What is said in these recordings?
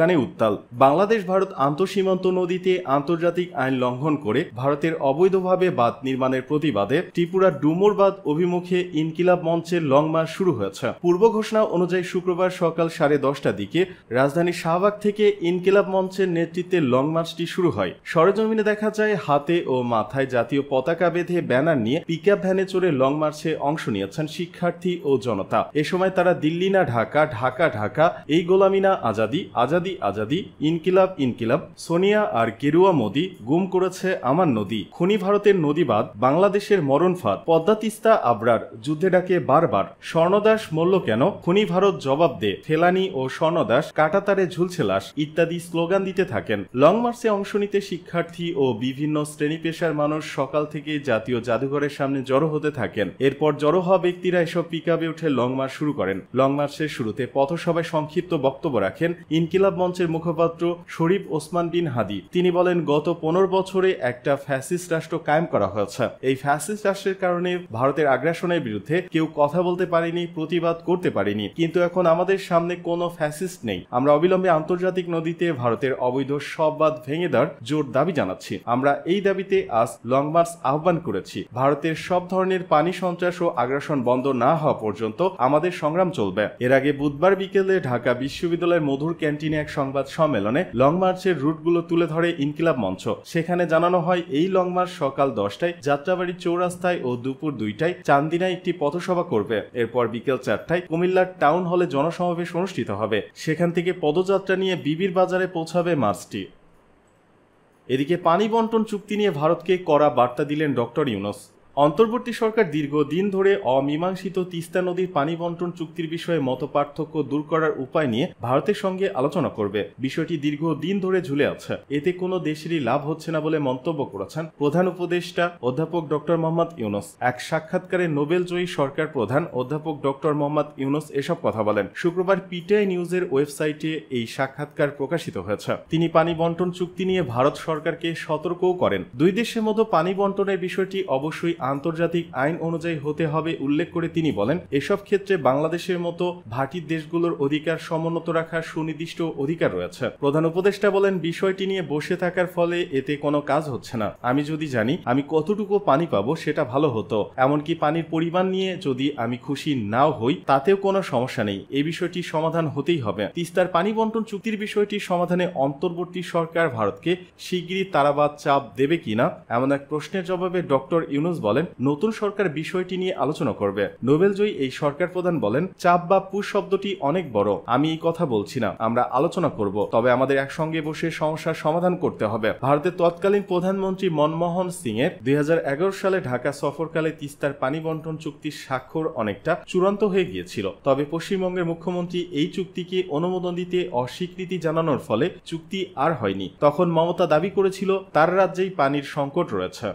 গানে উত্তাল বাংলাদেশ ভারত আন্তঃসীমান্ত নদীতে আন্তর্জাতিক আইন লঙ্ঘন করে ভারতের অবৈধভাবে বাঁধ নির্মাণের প্রতিবাদে ত্রিপুরার ডুমুর বাঁধ অভিমুখে ইনকিলাব মঞ্চের লং মার্চ শুরু হয়েছে। পূর্ব ঘোষণা অনুযায়ী শুক্রবার সকাল 10:30টার দিকে রাজধানীর শাহবাগ থেকে ইনকিলাব মঞ্চের নেতৃত্বে লং মার্চটি শুরু হয়। সরেজমিনে দেখা যায় হাতে ও মাথায় জাতীয় পতাকা বেঁধে ব্যানার নিয়ে পিকআপ ভ্যানে চড়ে লং মার্চে অংশ নিয়েছেন শিক্ষার্থী ও জনতা। এ সময় তারা দিল্লি না ঢাকা, ঢাকা ঢাকা, এই গোলামি না আজাদি, আজাদি আজাদি, ইনকিলাব ইনকিলাব, সোনিয়া আর গেরুয়া মোদি, গুম করেছে আমার নদী, খুনি ভারতের নদীবাদ, বাংলাদেশের মরণ ফাঁদ, পদ্মা তিস্তা আবরার, যুদ্ধে ডাকে বারবার, স্বর্ণদাস মরল কেন, খুনি ভারত জবাব দে, ফেলানি ও স্বর্ণদাস কাটাতারে ঝুলছে লাশ ইত্যাদি স্লোগান দিতে থাকেন। লং মার্চে অংশ নিতে শিক্ষার্থী ও বিভিন্ন শ্রেণী পেশার মানুষ সকাল থেকে জাতীয় জাদুঘরের সামনে জড়ো হতে থাকেন। এরপর জড়ো হওয়া ব্যক্তিরা এসব পিকআপে উঠে লং মার্চ শুরু করেন। লং মার্চের শুরুতে পথসভায় সংক্ষিপ্ত বক্তব্য রাখেন ইনকিলাব মঞ্চের মুখপাত্র শরীফ ওসমান বিন হাদি। তিনি বলেন, গত 15 বছরে একটা ফ্যাসিস্ট রাষ্ট্র কায়েম করা হয়েছে। এই ফ্যাসিস্ট রাষ্ট্রের কারণে ভারতের আগ্রাসনের বিরুদ্ধে কেউ কথা বলতে পারেনি, প্রতিবাদ করতে পারেনি, কিন্তু এখন আমাদের সামনে কোনো ফ্যাসিস্ট নেই। আমরা অবিলম্বে আন্তর্জাতিক নদীতে ভারতের অবৈধ সব বাঁধ ভেঙে দেওয়ার জোর দাবি জানাচ্ছি। আমরা এই দাবিতে আজ লং মার্চ আহ্বান করেছি। ভারতের সব ধরনের পানি সন্ত্রাস ও আগ্রাসন বন্ধ না হওয়া পর্যন্ত আমাদের সংগ্রাম চলবে। এর আগে বুধবার বিকেলে ঢাকা বিশ্ববিদ্যালয়ের মধুর ক্যান্টিনে এক সংবাদ সম্মেলনে লং মার্চের রুটগুলো তুলে ধরে ইনকিলাব মঞ্চ। সেখানে জানানো হয়, এই লং মার্চ সকাল 10টায় যাত্রাবাড়ি চৌরাস্তায় ও দুপুর 2টায় চান্দিনায় একটি পথসভা করবে। এরপর বিকেল 4টায় কুমিল্লার টাউন হলে জনসমাবেশ অনুষ্ঠিত হবে। সেখান থেকে পদযাত্রা নিয়ে বিবির বাজারে পৌঁছাবে মার্চটি। এদিকে পানি বন্টন চুক্তি নিয়ে ভারতকে কড়া বার্তা দিলেন ডক্টর ইউনূস। অন্তর্বর্তী সরকার দীর্ঘদিন ধরে অমীমাংসিত তিস্তা নদীর পানি বন্টন চুক্তির বিষয়ে মতপার্থক্য দূর করার উপায় নিয়ে ভারতের সঙ্গে আলোচনা করবে। বিষয়টি দীর্ঘদিন ধরে ঝুলে আছে, এতে কোনো দেশেরই লাভ হচ্ছে না বলে মন্তব্য করেছেন প্রধান উপদেষ্টা অধ্যাপক ডক্টর মোহাম্মদ ইউনূস। এক সাক্ষাৎকারে নোবেলজয়ী সরকার প্রধান অধ্যাপক ডক্টর মোহাম্মদ ইউনূস এসব কথা বলেন। শুক্রবার পিটিআই নিউজের ওয়েবসাইটে এই সাক্ষাৎকার প্রকাশিত হয়েছে। তিনি পানি বন্টন চুক্তি নিয়ে ভারত সরকারকে সতর্কও করেন। দুই দেশের মধ্যে পানি বন্টনের বিষয়টি অবশ্যই আন্তর্জাতিক আইন অনুযায়ী হতে হবে উল্লেখ করে তিনি বলেন, এসব ক্ষেত্রে বাংলাদেশের মতো ভাটির দেশগুলোর অধিকার সমুন্নত রাখার সুনির্দিষ্ট অধিকার রয়েছে। প্রধান উপদেষ্টা বলেন, বিষয়টি নিয়ে বসে থাকার ফলে এতে কোনো কাজ হচ্ছে না। আমি যদি জানি আমি কতটুকু পানি পাবো সেটা ভালো হতো। এমনকি পানির পরিমাণ নিয়ে যদি আমি খুশি নাও হই তাতেও কোনো সমস্যা নেই। এই বিষয়টি সমাধান হতেই হবে। তিস্তার পানি বন্টন চুক্তির বিষয়টি সমাধানে অন্তর্বর্তী সরকার ভারতকে শিগগিরই তারাবাদ চাপ দেবে কিনা এমন এক প্রশ্নের জবাবে ডক্টর ইউনূস বলেন, নতুন সরকার বিষয়টি নিয়ে আলোচনা করবে। নোবেলজয়ী এই সরকার প্রধান বলেন, চাপ বা পুশ শব্দটি অনেক বড়, আমি এই কথা বলছি না, আমরা আলোচনা করব, তবে আমাদের একসঙ্গে বসে সমস্যার সমাধান করতে হবে। ভারতের তৎকালীন প্রধানমন্ত্রী মনমোহন সিং এর 2011 সালে ঢাকা সফরকালে তিস্তার পানি বন্টন চুক্তির স্বাক্ষর অনেকটা চূড়ান্ত হয়ে গিয়েছিল। তবে পশ্চিমবঙ্গের মুখ্যমন্ত্রী এই চুক্তিকে অনুমোদন দিতে অস্বীকৃতি জানানোর ফলে চুক্তি আর হয়নি। তখন মমতা দাবি করেছিল তার রাজ্যেই পানির সংকট রয়েছে।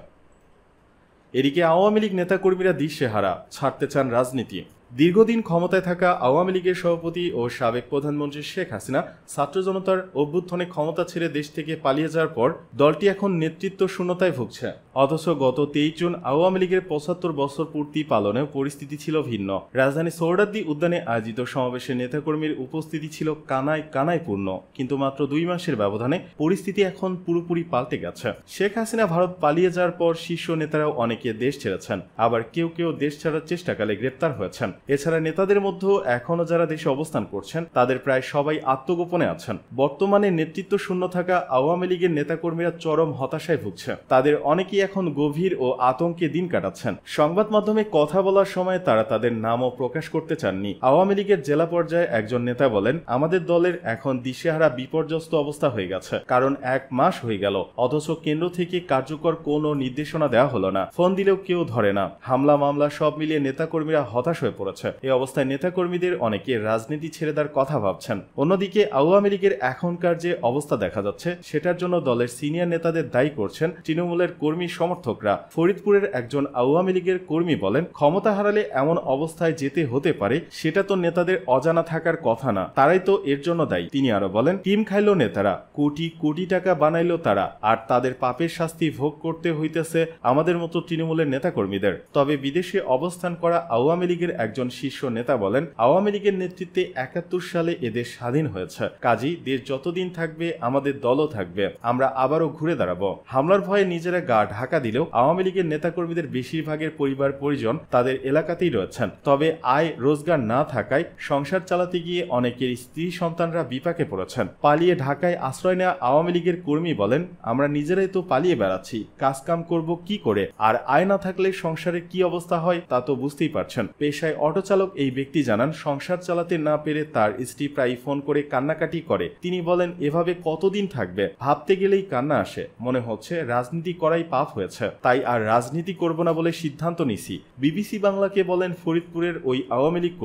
এদিকে আওয়ামী লীগ নেতাকর্মীরা দিশেহারা, ছাড়তে চান রাজনীতি। দীর্ঘদিন ক্ষমতায় থাকা আওয়ামী লীগের সভাপতি ও সাবেক প্রধানমন্ত্রী শেখ হাসিনা ছাত্র জনতার অভ্যুত্থানে ক্ষমতা ছেড়ে দেশ থেকে পালিয়ে যাওয়ার পর দলটি এখন নেতৃত্ব শূন্যতায় ভুগছে। অথচ গত 23 জুন আওয়ামী লীগের 75 বছর পূর্তি পালনেও পরিস্থিতি ছিল ভিন্ন। রাজধানী সোহরাওয়ার্দী উদ্যানে আয়োজিত সমাবেশে নেতাকর্মীর উপস্থিতি ছিল কানায় কানায় পূর্ণ। কিন্তু মাত্র 2 মাসের ব্যবধানে পরিস্থিতি এখন পুরোপুরি পাল্টে গেছে। শেখ হাসিনা ভারত পালিয়ে যাওয়ার পর শীর্ষ নেতারাও অনেকে দেশ ছেড়েছেন, আবার কেউ কেউ দেশ ছাড়ার চেষ্টাকালে গ্রেপ্তার হয়েছেন। এছাড়া নেতাদের মধ্যে এখনো যারা দেশে অবস্থান করছেন তাদের প্রায় সবাই আত্মগোপনে আছেন। বর্তমানে নেতৃত্ব শূন্য থাকা আওয়ামী লীগের নেতাকর্মীরা চরম হতাশায় ভুগছে। তাদের অনেকেই এখন গভীর ও আতঙ্কে দিন কাটাচ্ছেন। সংবাদ মাধ্যমে কথা বলার সময় তারা তাদের নামও প্রকাশ করতে চাননি। আওয়ামী লীগের জেলা পর্যায়ে একজন নেতা বলেন, আমাদের দলের এখন দিশেহারা বিপর্যস্ত অবস্থা হয়ে গেছে, কারণ 1 মাস হয়ে গেল অথচ কেন্দ্র থেকে কার্যকর কোনো নির্দেশনা দেওয়া হলো না। ফোন দিলেও কেউ ধরে না। হামলা মামলা সব মিলিয়ে নেতাকর্মীরা হতাশ হয়ে পড়েছে। এই অবস্থায় নেতাকর্মীদের অনেকে রাজনীতি ছেড়ে দেওয়ার কথা ভাবছেন। অন্যদিকে আওয়ামী লীগের এখনকার যে অবস্থা দেখা যাচ্ছে সেটার জন্য দলের সিনিয়র নেতাদের দায়ী করছেন তৃণমূলের কর্মী সমর্থকরা। ফরিদপুরের একজন আওয়ামী লীগের কর্মী বলেন, ক্ষমতা হারালে এমন অবস্থায় যেতে হতে পারে সেটা তো নেতাদের অজানা থাকার কথা না, তারাই তো এর জন্য দায়ী। তিনি আরো বলেন, টিম খাইলো নেতারা, কোটি কোটি টাকা বানাইলো তারা, আর তাদের পাপের শাস্তি ভোগ করতে হইতেছে আমাদের মতো তৃণমূলের নেতাকর্মীদের। তবে বিদেশে অবস্থান করা আওয়ামী লীগের একজন একজন শীর্ষ নেতা বলেন, আওয়ামী লীগের নেতৃত্বে ৭১ সালে এদেশ স্বাধীন হয়েছে, কাজেই দেশ যতদিন থাকবে আমাদের দলও থাকবে, আমরা আবারও ঘুরে দাঁড়াবো। হামলার ভয়ে নিজেরা গা ঢাকা দিলেও আওয়ামী লীগের নেতাকর্মীদের বেশিরভাগের পরিবার পরিজন তাদের এলাকাতেই রয়েছেন। তবে আয় রোজগার না থাকায় সংসার চালাতে গিয়ে অনেকের স্ত্রী সন্তানরা বিপাকে পড়েছেন। পালিয়ে ঢাকায় আশ্রয় নেওয়া আওয়ামী লীগের কর্মী বলেন, আমরা নিজেরাই তো পালিয়ে বেড়াচ্ছি, কাজকাম করব কি করে, আর আয় না থাকলে সংসারের কি অবস্থা হয় তা তো বুঝতেই পারছেন। পেশায় অটো চালক এই ব্যক্তি জানান, সংসার চালাতে না পেরে তার স্ত্রী প্রায় ফোন করে কান্নাকাটি করে। তিনি বলেন, এভাবে কতদিন থাকবে, ভাবতে গেলেই কান্না আসে, মনে হচ্ছে রাজনীতি করাই পাপ হয়েছে, তাই আর রাজনীতি করব না বলে সিদ্ধান্ত নিছি। বিবিসি বাংলাকে বলেন ফরিদপুরের ওই আওয়ামী লীগ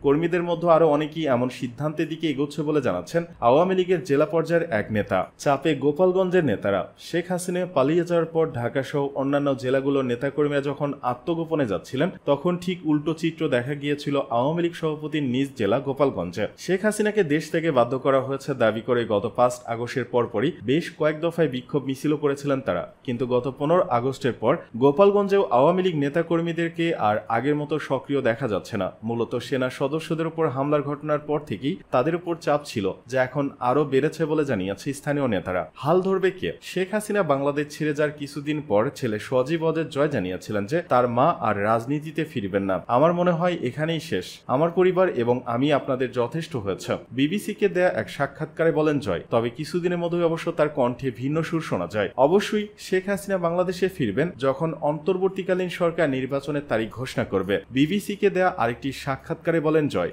কর্মীদের মধ্যে আরো অনেকেই এমন সিদ্ধান্তের দিকে এগোচ্ছে বলে জানাচ্ছেন আওয়ামী লীগের জেলা পর্যায়ের এক নেতা। চাপে গোপালগঞ্জের নেতারা। শেখ হাসিনা পালিয়ে যাওয়ার পর ঢাকা সহ অন্যান্য জেলাগুলোর নেতাকর্মীরা যখন আত্মগোপনে যাচ্ছিলেন, তখন ঠিক উল্টো চিত্র দেখা গিয়েছিল আওয়ামী লীগ সভাপতির নিজ জেলা গোপালগঞ্জে। শেখ হাসিনাকে দেশ থেকে বাধ্য করা হয়েছে দাবি করে গত ৫ আগস্টের পরপরই বেশ কয়েক দফায় বিক্ষোভ মিছিলও করেছিলেন তারা। কিন্তু গত ১৫ আগস্টের পর গোপালগঞ্জেও আওয়ামী লীগ নেতাকর্মীদেরকে আর আগের মতো সক্রিয় দেখা যাচ্ছে না। মূলত সেনা সদস্যদের উপর হামলার ঘটনার পর থেকেই তাদের উপর চাপ ছিল, যা এখন আরো বেড়েছে বলে জানিয়েছে স্থানীয় নেতারা। হাল ধরবে কে? শেখ হাসিনা বাংলাদেশ ছেড়ে যাওয়ার কিছুদিন পর ছেলে সজীব ওয়াজেদ জয় জানিয়েছিলেন যে তার মা আর রাজনীতিতে ফিরবেন না। আমার মনে হয় এখানেই শেষ, আমার পরিবার এবং আমি আপনাদের যথেষ্ট হয়েছে, বিবিসিকে দেয়া এক সাক্ষাৎকারে বলেন জয়। তবে কিছুদিনের মধ্যেই অবশ্য তার কণ্ঠে ভিন্ন সুর শোনা যায়। অবশ্যই শেখ হাসিনা বাংলাদেশে ফিরবেন যখন অন্তর্বর্তীকালীন সরকার নির্বাচনের তারিখ ঘোষণা করবে, বিবিসিকে দেয়া আরেকটি সাক্ষাৎকারে বলেন জয়।